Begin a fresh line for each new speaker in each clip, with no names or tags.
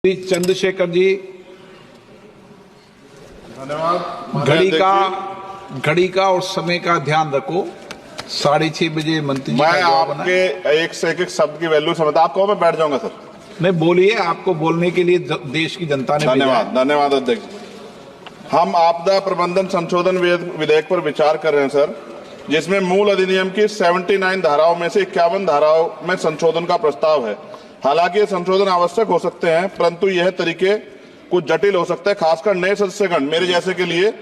चंद्रशेखर जी,
धन्यवाद।
घड़ी का और समय का ध्यान रखो। 6:30 बजे मंत्री जी
मैं
का जवाब आना है।
आपके एक से एक शब्द की वैल्यू समझता, आप कहो मैं बैठ जाऊंगा सर।
नहीं बोलिए, आपको बोलने के लिए देश की जनता ने भेजा
धन्यवाद
है।
धन्यवाद अध्यक्ष। हम आपदा प्रबंधन संशोधन विधेयक पर विचार कर रहे हैं सर, जिसमें मूल अधिनियम की 79 धाराओं में से 51 धाराओं में संशोधन का प्रस्ताव है। हालांकि ये संशोधन आवश्यक हो सकते हैं, परंतु यह तरीके कुछ जटिल हो सकते हैं, खासकर नए सदस्यगण मेरे जैसे के लिए,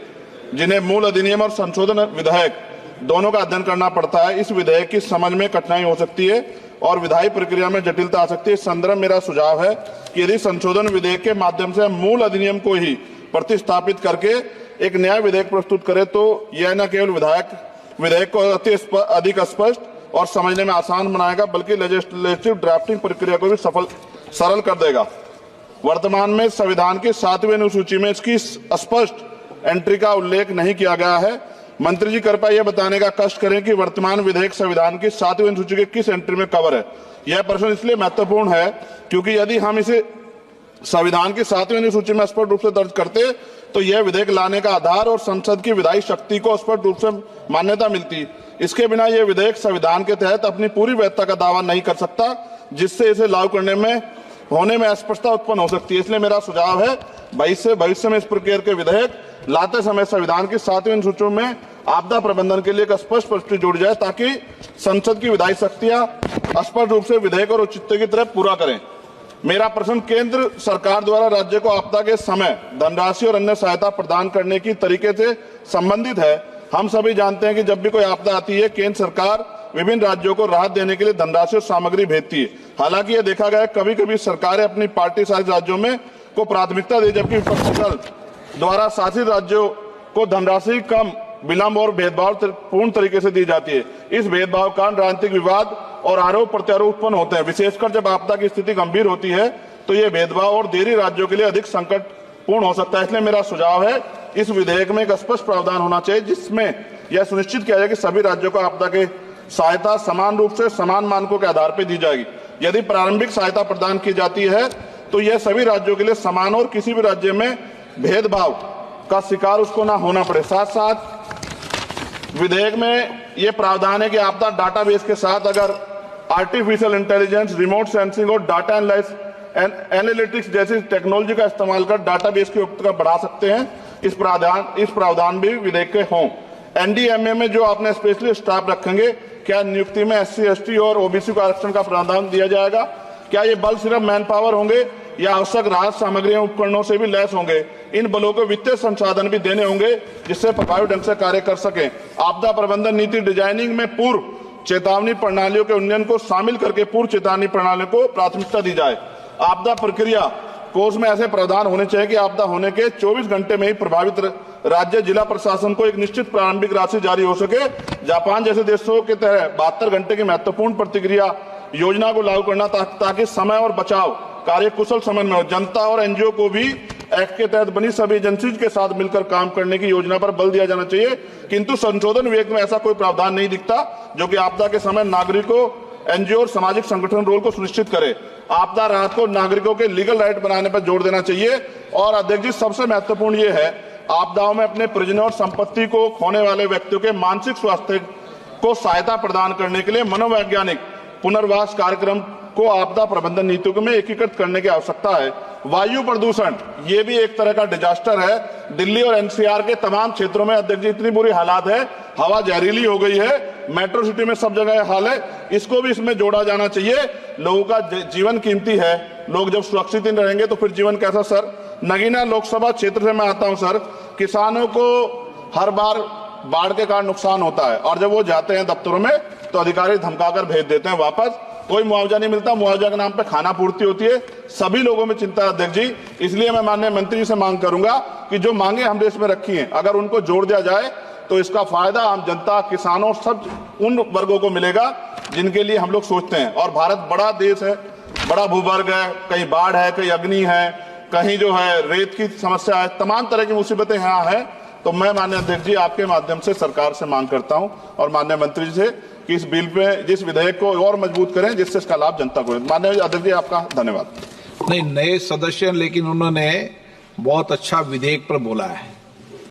जिन्हें मूल अधिनियम और संशोधन विधेयक दोनों का अध्ययन करना पड़ता है। इस विधेयक की समझ में कठिनाई हो सकती है और विधायी प्रक्रिया में जटिलता आ सकती है। इस संदर्भ मेरा सुझाव है कि यदि संशोधन विधेयक के माध्यम से मूल अधिनियम को ही प्रतिस्थापित करके एक नया विधेयक प्रस्तुत करे, तो यह न केवल विधेयक को अधिक स्पष्ट और समझने में आसान बनाएगा, बल्कि लेजिस्लेटिव ड्राफ्टिंग प्रक्रिया को भी सरल कर देगा। वर्तमान में संविधान की 7वीं अनुसूची में इसकी स्पष्ट एंट्री का उल्लेख नहीं किया गया है। मंत्री जी कृपया यह बताने का कष्ट करें कि वर्तमान विधेयक संविधान की 7वीं अनुसूची के किस एंट्री में कवर है। यह प्रश्न इसलिए महत्वपूर्ण है क्योंकि यदि हम इसे संविधान की 7वीं अनुसूची में स्पष्ट रूप से दर्ज करते तो यह विधेयक लाने का आधार और संसद की विधायी शक्ति को स्पष्ट रूप से मान्यता मिलती। इसके बिना यह विधेयक संविधान के तहत अपनी पूरी वैधता का दावा नहीं कर सकता, जिससे इसे लागू करने में होने में अस्पष्टता उत्पन्न हो सकती है। इसलिए मेरा सुझाव है भविष्य में इस प्रकार के विधेयक लाते समय संविधान की 7वीं अनुसूची में आपदा प्रबंधन के लिए एक स्पष्ट प्रविष्टि जोड़ी जाए, ताकि संसद की विधायी शक्तियां स्पष्ट रूप से विधेयक और औचित्य की तरफ पूरा करें। मेरा प्रश्न केंद्र सरकार द्वारा राज्य को आपदा के समय धनराशि और अन्य सहायता प्रदान करने की तरीके से संबंधित है। हम सभी जानते हैं कि जब भी कोई आपदा आती है, केंद्र सरकार विभिन्न राज्यों को राहत देने के लिए धनराशि और सामग्री भेजती है। हालांकि यह देखा गया कभी कभी सरकारें अपनी पार्टी शासित राज्यों में को प्राथमिकता दे, जबकि विपक्षी दल द्वारा शासित राज्यों को धनराशि कम, विलंब और भेदभाव पूर्ण तरीके से दी जाती है। इस भेदभाव का राजनीतिक विवाद और आरोप प्रत्यारोप उत्पन्न होते हैं। विशेषकर जब आपदा की स्थिति गंभीर होती है तो यह भेदभाव और देरी राज्यों के लिए अधिक संकटपूर्ण हो सकता है। इसलिए मेरा सुझाव है इस विधेयक में एक स्पष्ट प्रावधान होना चाहिए, जिसमें यह सुनिश्चित किया जाए कि सभी राज्यों को आपदा के सहायता समान रूप से समान मानकों के आधार पर दी जाएगी। यदि प्रारंभिक सहायता प्रदान की जाती है तो यह सभी राज्यों के लिए समान और किसी भी राज्य में भेदभाव का शिकार उसको ना होना पड़े। साथ साथ विधेयक में यह प्रावधान है कि आपदा डाटाबेस के साथ अगर आर्टिफिशियल इंटेलिजेंस, रिमोट सेंसिंग और डाटा एनालिटिक्स जैसी टेक्नोलॉजी का इस्तेमाल कर डाटाबेस की उपयोगिता बढ़ा सकते हैं। इस प्रावधान भी विधेयक के हों। एनडीएमए में जो आपने स्पेशली स्टाफ रखेंगे, क्या नियुक्ति में SC, ST और OBC को आरक्षण का प्रावधान दिया जाएगा? क्या ये बल सिर्फ मैन पावर होंगे या आवश्यक राहत सामग्री उपकरणों से भी लैस होंगे? इन बलों को वित्तीय संसाधन भी देने होंगे जिससे प्रभावी ढंग से कार्य कर सकें। आपदा प्रबंधन नीति डिजाइनिंग में पूर्व चेतावनी प्रणालियों के उन्नयन को शामिल करके पूर्व चेतावनी प्रणालियों को प्राथमिकता दी जाए। आपदा प्रक्रिया कोष में ऐसे प्रावधान होने चाहिए कि आपदा होने के 24 घंटे में ही प्रभावित राज्य जिला प्रशासन को एक निश्चित प्रारंभिक राशि जारी हो सके। जापान जैसे देशों के तहत 72 घंटे की महत्वपूर्ण प्रतिक्रिया योजना को लागू करना, ताकि समय और बचाव कार्य कुशल समय में हो। जनता और NGO को भी एक्ट के तहत बनी सभी एजेंसीज के साथ मिलकर काम करने की योजना पर बल दिया जाना चाहिए, किंतु संशोधन विधेयक में ऐसा कोई प्रावधान नहीं दिखता जो कि आपदा के समय नागरिकों, NGO और सामाजिक संगठन रोल को सुनिश्चित करे। आपदा राहत को नागरिकों के लीगल राइट बनाने पर जोर देना चाहिए। और अध्यक्ष जी, सबसे महत्वपूर्ण ये है, आपदाओं में अपने परिजनों और संपत्ति को खोने वाले व्यक्तियों के मानसिक स्वास्थ्य को सहायता प्रदान करने के लिए मनोवैज्ञानिक पुनर्वास कार्यक्रम को आपदा प्रबंधन नीतियों में एकीकृत करने की आवश्यकता है। वायु प्रदूषण ये भी एक तरह का डिजास्टर है। दिल्ली और NCR के तमाम क्षेत्रों में अध्यक्ष जी इतनी बुरी हालात है, हवा जहरीली हो गई है। मेट्रो सिटी में सब जगह हाल है, इसको भी इसमें जोड़ा जाना चाहिए। लोगों का जीवन कीमती है, लोग जब सुरक्षित नहीं रहेंगे तो फिर जीवन कैसा? सर, नगीना लोकसभा क्षेत्र से मैं आता हूं सर। किसानों को हर बार बाढ़ के कारण नुकसान होता है और जब वो जाते हैं दफ्तरों में तो अधिकारी धमकाकर भेज देते हैं वापस। कोई मुआवजा नहीं मिलता, मुआवजा के नाम पे खाना पूर्ति होती है। सभी लोगों में चिंता है अध्यक्ष जी। इसलिए मैं माननीय मंत्री जी से मांग करूंगा कि जो मांगे हम देश में रखी हैं, अगर उनको जोड़ दिया जाए तो इसका फायदा आम जनता, किसानों, सब उन वर्गों को मिलेगा जिनके लिए हम लोग सोचते हैं। और भारत बड़ा देश है, बड़ा भूवर्ग है, कहीं बाढ़ है, कहीं अग्नि है, कहीं जो है रेत की समस्या है, तमाम तरह की मुसीबतें यहाँ है। तो मैं माननीय अध्यक्ष जी आपके माध्यम से सरकार से मांग करता हूं और माननीय मंत्री जी से कि इस बिल पे, जिस विधेयक को और मजबूत करें जिससे इसका लाभ जनता को। माननीय अध्यक्ष जी आपका धन्यवाद।
नहीं, नए सदस्य, लेकिन उन्होंने बहुत अच्छा विधेयक पर बोला है।